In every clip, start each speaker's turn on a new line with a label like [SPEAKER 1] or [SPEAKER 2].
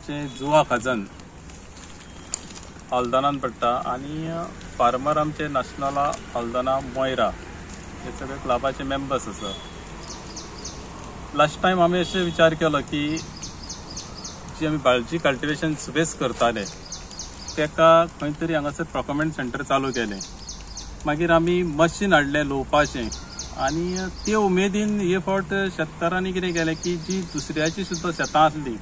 [SPEAKER 1] आमचे जुवा खजन हल्दोणान पडटा आणि फार्मर आमचे नॅशनला हल्दोणा मोयरा हे सगळे क्लबाचे मेंबर्स आसा। लास्ट टाइम आम्ही असे विचार केलो की जी आम्ही बाळजी कल्टिवेशन सुबेस करताले तेका खंय तरी हांगासर प्रोक्युरमेंट सेंटर चालू केले। मागीर आमी मशीन हाडले लोवपाचें आणि ते उमेदीन हे फावट शेतकारांनी कितें केलें की जी दुसऱ्याची सुद्दां शेतां आसली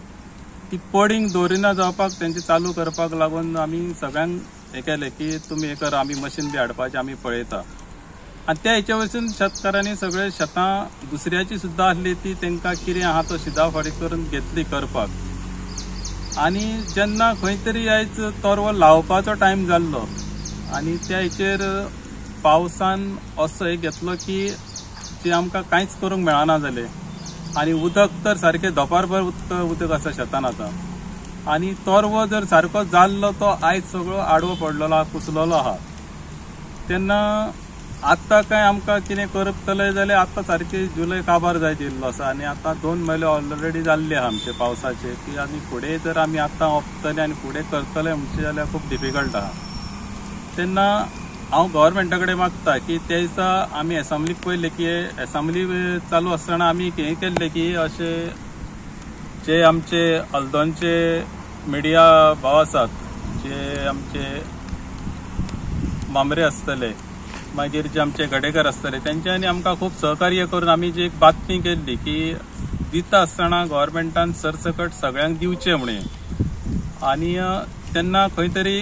[SPEAKER 1] ती पडींग दवरिना जावपाक तेंचे चालू करपाक लागून आमी सगळ्यांक हे केलें की तुमी हे करा, आमी मशीन बी हाडपाचें आमी पळयता। आणि त्या हेच्या वरसून शेतकारांनी सगळे शेतां दुसऱ्याची सुद्दां आसली ती तेंकां कितें आहा तो शिदाफाडी करून घेतली करपाक। आणि जेन्ना खंय तरी आयज तोरवो लावपाचो टायम जाल्लो आणि त्या हेचेर पावसान असो एक घेतलो की जे आमकां कांयच करूंक मेळना जालें आणि उदक तर सारकें दोपारभर उदक आसा शेतान आतां आणि तोरवो जर सारको जाल्लो तो आयज सगळो आडवो पडलेलो आहा, कुसलेलो आहा। तेन्ना आत्तां काय आमकां कितें करतले जाल्यार आत्तां सारके जुलय काबार जायत येयल्लो आसा आणि आतां 2 म्हयने ऑलरेडी जाल्ले आहा आमचे पावसाचे की आनी फुडें जर आमी आत्तां ओंपतले आनी फुडें करतले म्हणचे जाल्यार खूब डिफिकल्ट आहा। तेन्ना हांव गव्हर्मेंटा कडेन मागता की त्या दिसा आमी एसेंब्लीक पयले की एसेंब्ली चालू आसतना आमी हें केल्लें की अशे जे आमचे हल्दोणचे मिडिया भाव आसात, जे आमचे मामरे आसतले, मागीर जे आमचे गडेकर आसतले, तेंच्यांनी आमकां खूब सहकार्य करून आमी जी एक बातमी केल्ली की दिता आसतना गव्हर्मेंटान सरसकट सगळ्यांक दिवचें म्हणून। आणि तेन्ना खंय तरी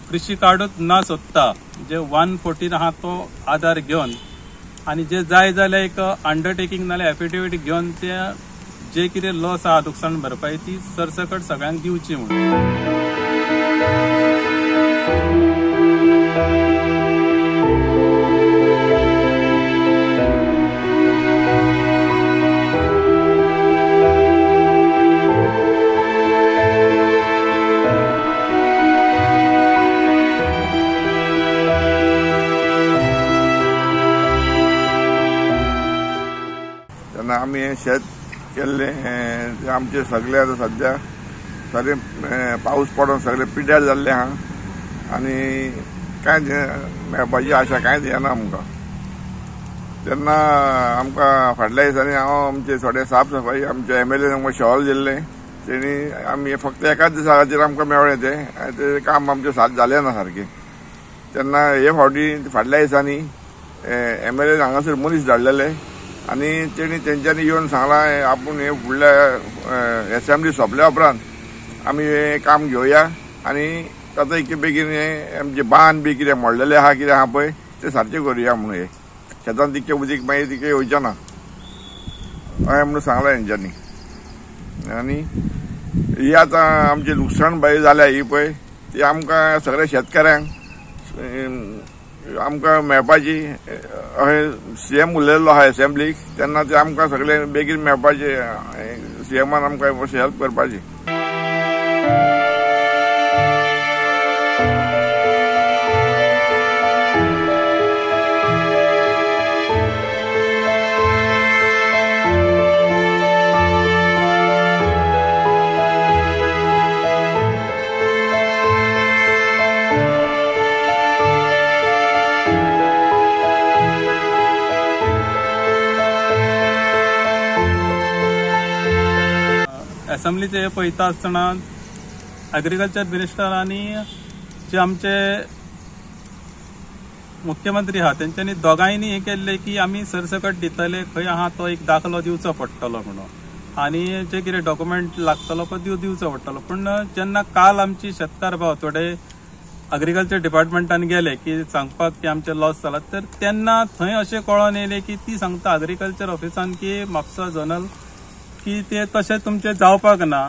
[SPEAKER 1] कृषी कार्डूच ना सोदता जे 114 आहा तो आधार घेवन आणि जे जाय जाल्यार एक अंडरटेकिंग नाल्यार एफिडेविट घेवन ते जे कितें लॉस आहा नुकसाण भरपाई ती सरसकट सगळ्यांक दिवची म्हणून।
[SPEAKER 2] आम्ही शेत केल्ले आमचे सगळे आता सध्या सारे पाऊस पडून सगळे पिड्यार जाल्ले आहा आणि कांय मेळपाची आशा कांयच येना आमकां। तेन्ना आमकां फाटल्या दिसांनी हांव आमचे थोडे साफ सफाई आमचे MLA आमकां शॉल दिल्ले, तेणी आमी फक्त एकाच दिसा खातीर आमकां मेळ्ळें ते काम आमचें साथ जालें ना सारकें। तेन्ना हे फावटी फाटल्या दिसांनी MLA हांगासर मनीस धाडलेले आणि तेंच्यांनी येवन सांगलां आपूण हे फुडल्या एसेंब्ली सोंपल्या उपरांत आमी हे काम घेवया आणि ताचो इतके बेगीन हे आमचे बांद बी कितें मोडलेले आहा कितें आहा पळय ते सारकें करुया म्हणून हे शेतान तितकें उदीक मागीर तितकें येवचें ना हय म्हणून सांगलां हेंच्यांनी। आनी ही आतां आमची लुकसाण बाई जाल्या ही पळय ती आमकां सगळ्या शेतकऱ्यांक आमकां मेळपाची अशें CM उलयल्लो आहा एसेंब्लीक तेन्ना ते आमकां सगळे बेगीन मेळपाचे CMान आमकां मातशी हेल्प करपाची।
[SPEAKER 1] असेंब्लीचे हे पळयता आसतना एग्रीकल्चर मिनिस्टर आणि जे आमचे मुख्यमंत्री आहा तेंच्यांनी दोगांयनी हे केल्ले की आमी सरसकट दितले, खंय आहा तो एक दाखलो दिवचो पडटलो म्हणून आणि जे कितें डॉक्युमेंट लागतलो तो दिवचो पडटलो। पण जेन्ना काल आमची शेतकार भाव थोडे एग्रीकल्चर डिपार्टमेंटान गेले की सांगपाक की आमचे लॉस जाला तर तेन्ना थंय अशें कळोन येयलें की ती सांगता एग्रीकल्चर ऑफिसान की म्हापसा झोनल की ते तशें तुमचें जावपाक ना,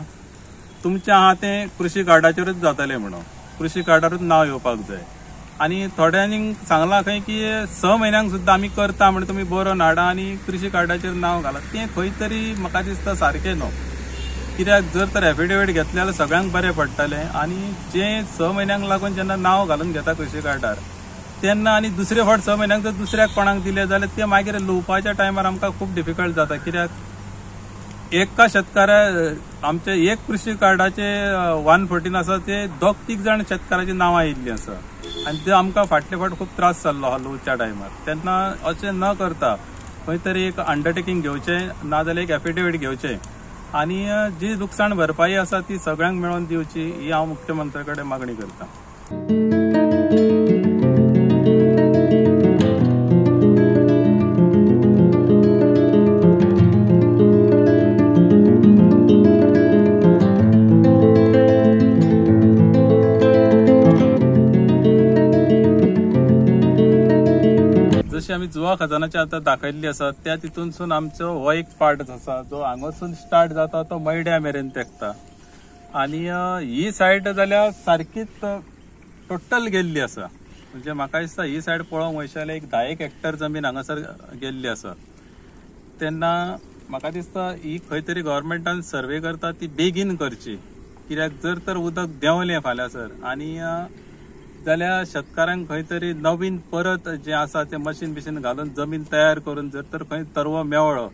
[SPEAKER 1] तुमचें आहा तें कृषी कार्डाचेरूच जातलें म्हणून, कृषी कार्डारूच नांव येवपाक जाय। आणि थोड्यांनी सांगलां खंय की 6 म्हयन्यांक सुद्दां आमी करता म्हणून तुमी बरोवन हाडा आणि कृषी कार्डाचेर नांव घाला, तें खंय तरी म्हाका दिसता सारकें न्हू। कित्याक जर तर एफिडेविट घेतलें जाल्यार सगळ्यांक बरें पडटलें आणि जे 6 म्हयन्यांक लागून जेन्ना नांव घालून घेता कृषी कार्डार तेन्ना आणि दुसरे फावट 6 म्हयन्यांक जर दुसऱ्याक कोणाक दिलें जाल्यार ते मागीर लुवपाच्या टायमार आमकां खूब डिफिकल्ट जाता। कित्याक एका शेतकाऱ्या आमचे एक कृषी कार्डाचे 114 आसा ते 2-3 जाण शेतकाराची नांवां आयिल्लीं आसा आनी ते आमकां फाटले फाट खूब त्रास जाल्लो आहा लोच्या टायमार. तेन्ना अशें न करता खंय तरी एक अंडरटेकिंग घेवचें नाजाल्यार एक एफिडेविट घेवचें आनी जी लुकसाण भरपाई आसा ती सगळ्यांक मेळोवन दिवची ही हांव मुख्यमंत्र्या कडेन मागणी करतां. जशी आमी जुवा खजानाची आतां दाखयल्ली आसा त्या तितूनसून आमचो हो एक पार्ट आसा जो हांगासून स्टार्ट जाता तो मैड्या मेरेन तेंकता आनी ही सायड जाल्यार सारकीच टोटल गेल्ली आसा. म्हणजे म्हाका दिसता ही सायड पळोवंक वयशाले एक 10 हेक्टर जमीन हांगासर गेल्ली आसा. तेन्ना म्हाका दिसता ही खंय तरी गव्हर्मेंटान सर्वे करता ती बेगीन करची, कित्याक जर तर उदक देंवलें फाल्यांसर आनी जाल्यार शेतकारांक खंय तरी नवीन परत जे आसा ते मशीन बिशीन घालून जमीन तयार करून जर तर खंय तरवो मेवळो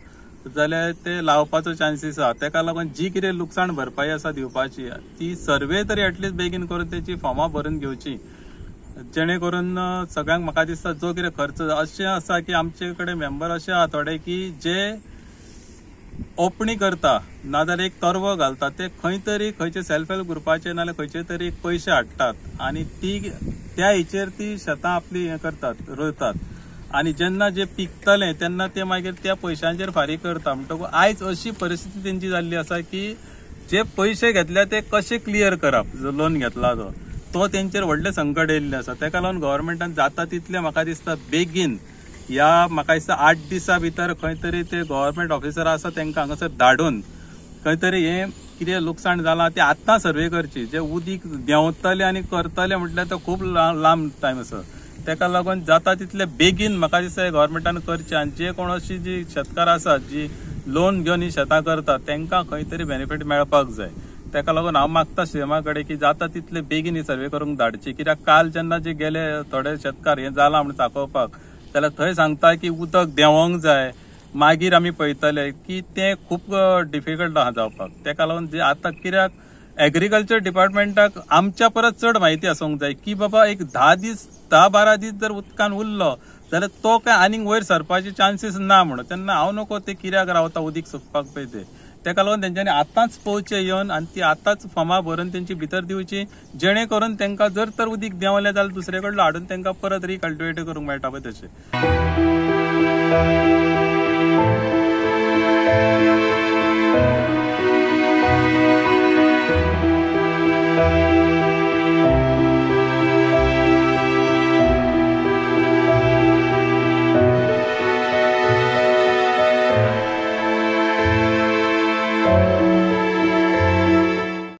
[SPEAKER 1] जाल्यार ते लावपाचो चान्सीस आसा. तेका लागून जी कितें लुकसाण भरपाई आसा दिवपाची ती सर्वे तरी एटलीस्ट बेगीन करून तेची फॉर्मां भरून घेवची, जेणे करून सगळ्यांक म्हाका दिसता जो कितें खर्च अशें आसा की आमचे कडेन मेंबर अशे आहा थोडे की जे ओपणी करता नाजाल्यार एक तरवो घालता ते खंय तरी खंयचे सेल्फ हेल्प ग्रुपाचे नाल्यार खंयचे तरी पयशे हाडटात आनी ती त्या हेचेर ती शेतां आपली हें करतात रोयतात आनी जेन्ना जे पिकतले तेन्ना ते मागीर त्या पयशांचेर फारीक करता. म्हणटकूच आयज अशी परिस्थिती तेंची जाल्ली आसा की जे पयशे घेतल्या ते कशे क्लियर करप, जो लोन घेतला तो तेंचेर व्हडले संकट येयल्ले आसा. तेका लागून गव्हर्मेंटान जाता तितले म्हाका दिसता बेगीन ह्या म्हाका दिसता 8 दिसां भितर खंय तरी ते गव्हर्मेंट ऑफिसर आसा तेंकां हांगासर धाडून खंय तरी हें कितें लुकसाण जालां ते आतां सर्वे करची. जे उदीक देंवतले आनी करतले म्हटल्यार तो खूब लांब टायम आसा. तेका लागून जाता तितले बेगीन म्हाका दिसता गव्हर्मेंटान करचे आनी जे कोण अशी जी शेतकार आसात जी लोन घेवन ही शेतां करतात तेंकां खंय तरी बेनिफीट मेळपाक जाय. तेका लागून हांव मागता सीएमा कडेन की जाता तितले बेगीन ही सर्वे करूंक धाडची, कित्याक काल जेन्ना जे गेले थोडे शेतकार हे जाला म्हणून चाकोवपाक जाल्यार थंय सांगता की उदक देंवोंक जाय मागीर आमी पळयतले की ते खूब डिफिकल्ट आहा जावपाक. तेका लागून जे आतां कित्याक एग्रीकल्चर डिपार्टमेंटाक आमच्या परस चड म्हायती आसूंक जाय की बाबा एक 10-12 दीस जर उदकान उरलो जाल्यार तो काय आनीक वयर सरपाचे चान्सीस ना म्हणून. तेन्ना हांव नको ते कित्याक रावता उदीक सुकपाक पळय ते. तेका लागून तेंच्यांनी आतांच पळोवचें येवन आनी ती आतांच फॉर्मां भरून तेंची भितर दिवची, जेणे करून तेंकां जर तर उदीक देंवलें जाल्यार दुसरे कडलो हाडून तेंकां परत रिकल्टिवेट करूंक मेळटा पळय तशें.